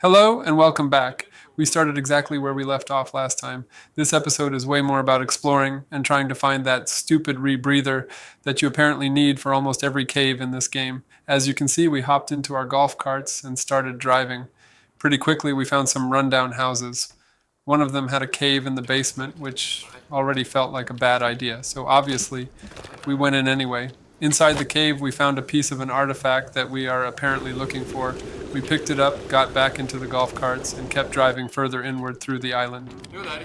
Hello and welcome back. We started exactly where we left off last time. This episode is way more about exploring and trying to find that stupid rebreather that you apparently need for almost every cave in this game. As you can see, we hopped into our golf carts and started driving. Pretty quickly, we found some rundown houses. One of them had a cave in the basement, which already felt like a bad idea, so obviously, we went in anyway. Inside the cave, we found a piece of an artifact that we are apparently looking for. We picked it up, got back into the golf carts, and kept driving further inward through the island.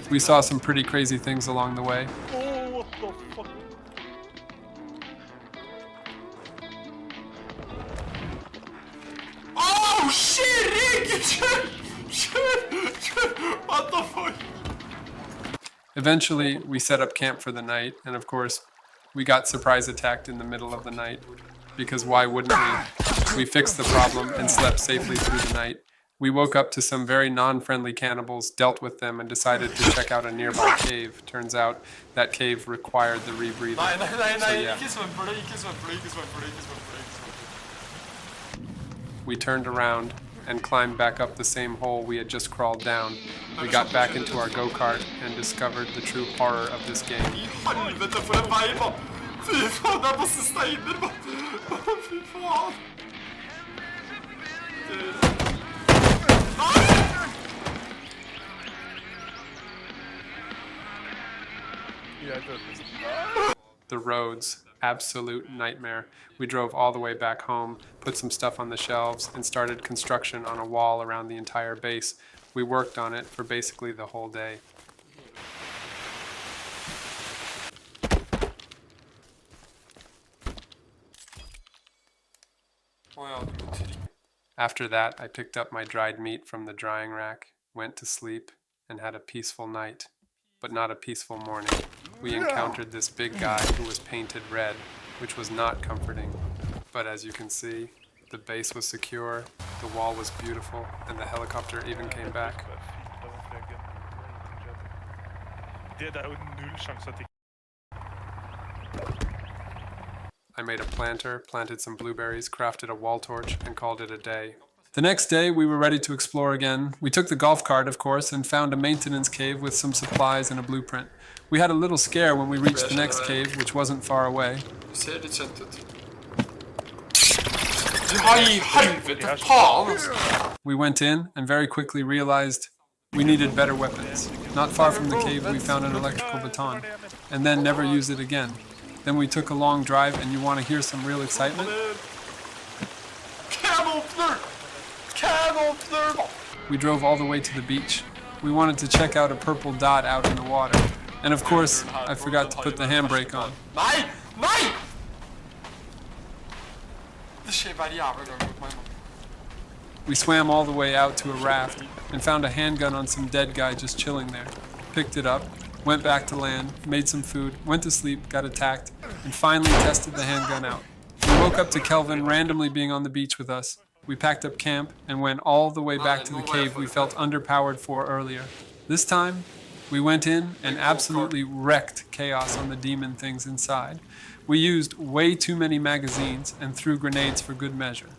We saw some pretty crazy things along the way. Oh, what the fuck? Oh shit, Rick! Shit! What the fuck? Eventually, we set up camp for the night, and of course, we got surprise attacked in the middle of the night. Because why wouldn't we? We fixed the problem and slept safely through the night. We woke up to some very non-friendly cannibals, dealt with them, and decided to check out a nearby cave. Turns out that cave required the rebreather. So, yeah. We turned around and climbed back up the same hole we had just crawled down. We got back into our go-kart and discovered the true horror of this game. Helvete for en vei, mann! Fy faen, det er masse steiner, mann! Fy faen! The roads, absolute nightmare. We drove all the way back home, put some stuff on the shelves, and started construction on a wall around the entire base. We worked on it for basically the whole day. After that, I picked up my dried meat from the drying rack, went to sleep, and had a peaceful night. But not a peaceful morning. We encountered this big guy who was painted red, which was not comforting. But as you can see, the base was secure, the wall was beautiful, and the helicopter even came back. I made a planter, planted some blueberries, crafted a wall torch, and called it a day. The next day, we were ready to explore again. We took the golf cart, of course, and found a maintenance cave with some supplies and a blueprint. We had a little scare when we reached the next cave, which wasn't far away. We went in and very quickly realized we needed better weapons. Not far from the cave, we found an electrical baton, and then never used it again. Then we took a long drive, and you want to hear some real excitement? We drove all the way to the beach. We wanted to check out a purple dot out in the water. And of course, I forgot to put the handbrake on. We swam all the way out to a raft and found a handgun on some dead guy just chilling there. Picked it up, went back to land, made some food, went to sleep, got attacked, and finally tested the handgun out. We woke up to Kelvin randomly being on the beach with us. We packed up camp and went all the way back to the cave we felt underpowered for earlier. This time, we went in and absolutely wrecked chaos on the demon things inside. We used way too many magazines and threw grenades for good measure.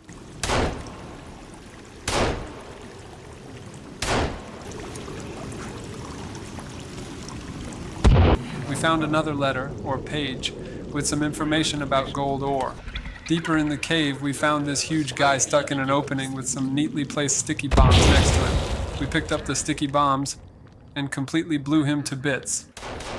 We found another letter, or page, with some information about gold ore. Deeper in the cave, we found this huge guy stuck in an opening with some neatly placed sticky bombs next to him. We picked up the sticky bombs and completely blew him to bits.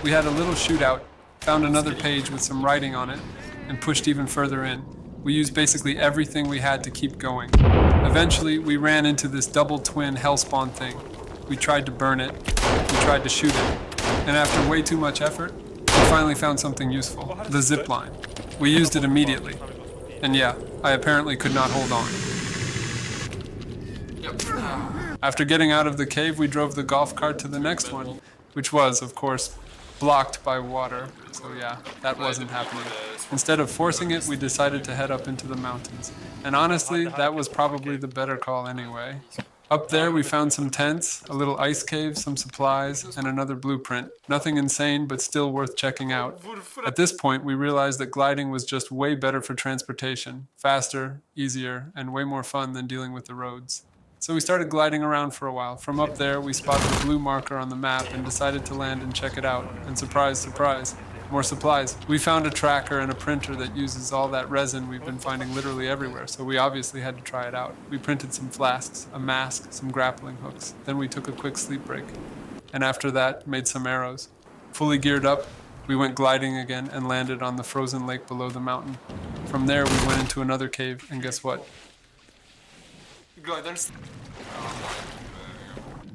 We had a little shootout, found another page with some writing on it, and pushed even further in. We used basically everything we had to keep going. Eventually, we ran into this double twin hellspawn thing. We tried to burn it, we tried to shoot it, and after way too much effort, we finally found something useful, the zip line. We used it immediately. And yeah, I apparently could not hold on. After getting out of the cave, we drove the golf cart to the next one, which was, of course, blocked by water. So yeah, that wasn't happening. Instead of forcing it, we decided to head up into the mountains. And honestly, that was probably the better call anyway. Up there, we found some tents, a little ice cave, some supplies, and another blueprint. Nothing insane, but still worth checking out. At this point, we realized that gliding was just way better for transportation. Faster, easier, and way more fun than dealing with the roads. So we started gliding around for a while. From up there, we spotted a blue marker on the map and decided to land and check it out. And surprise, surprise, more supplies. We found a tracker and a printer that uses all that resin we've been finding literally everywhere, so we obviously had to try it out. We printed some flasks, a mask, some grappling hooks. Then we took a quick sleep break. And after that, made some arrows. Fully geared up, we went gliding again and landed on the frozen lake below the mountain. From there, we went into another cave, and guess what? Gliders.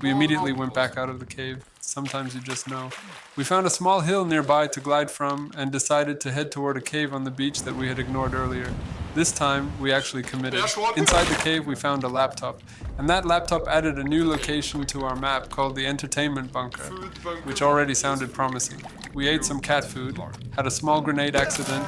We immediately went back out of the cave. Sometimes you just know. We found a small hill nearby to glide from and decided to head toward a cave on the beach that we had ignored earlier. This time, we actually committed. Inside the cave, we found a laptop, and that laptop added a new location to our map called the entertainment bunker, which already sounded promising. We ate some cat food, had a small grenade accident,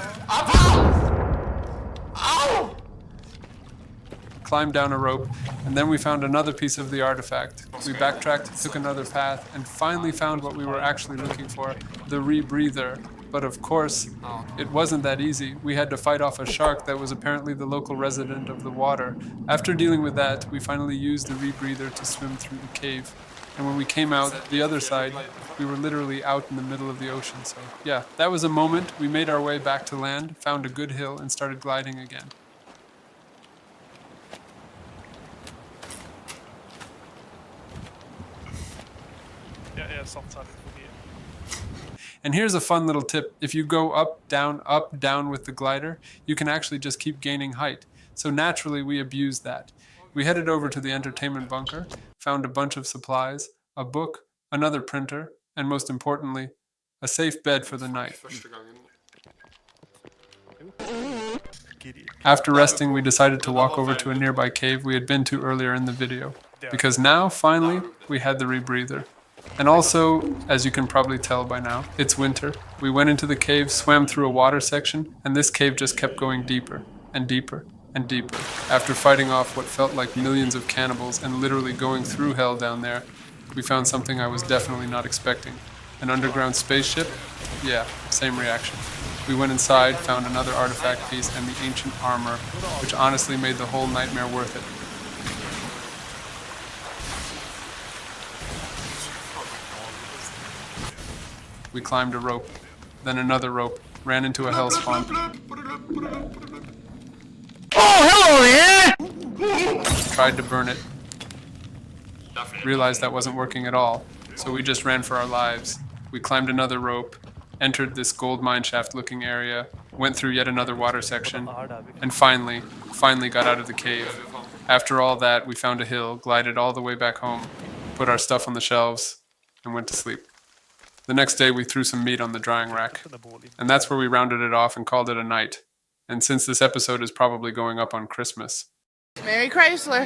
climbed down a rope, and then we found another piece of the artifact. We backtracked, took another path, and finally found what we were actually looking for, the Rebreather. But of course, it wasn't that easy. We had to fight off a shark that was apparently the local resident of the water. After dealing with that, we finally used the Rebreather to swim through the cave. And when we came out the other side, we were literally out in the middle of the ocean. So yeah, that was a moment. We made our way back to land, found a good hill, and started gliding again. And here's a fun little tip. If you go up, down with the glider, you can actually just keep gaining height. So naturally, we abused that. We headed over to the entertainment bunker, found a bunch of supplies, a book, another printer, and most importantly, a safe bed for the night. After resting, we decided to walk over to a nearby cave we had been to earlier in the video, because now, finally, we had the Rebreather. And also, as you can probably tell by now, it's winter. We went into the cave, swam through a water section, and this cave just kept going deeper and deeper and deeper. After fighting off what felt like millions of cannibals and literally going through hell down there, we found something I was definitely not expecting. An underground spaceship? Yeah, same reaction. We went inside, found another artifact piece and the ancient armor, which honestly made the whole nightmare worth it. We climbed a rope, then another rope, ran into a hell spawn. Oh, hello there! Tried to burn it. Realized that wasn't working at all, so we just ran for our lives. We climbed another rope, entered this gold mine shaft looking area, went through yet another water section, and finally got out of the cave. After all that, we found a hill, glided all the way back home, put our stuff on the shelves, and went to sleep. The next day, we threw some meat on the drying rack, and that's where we rounded it off and called it a night. And since this episode is probably going up on Christmas, Merry Chrysler!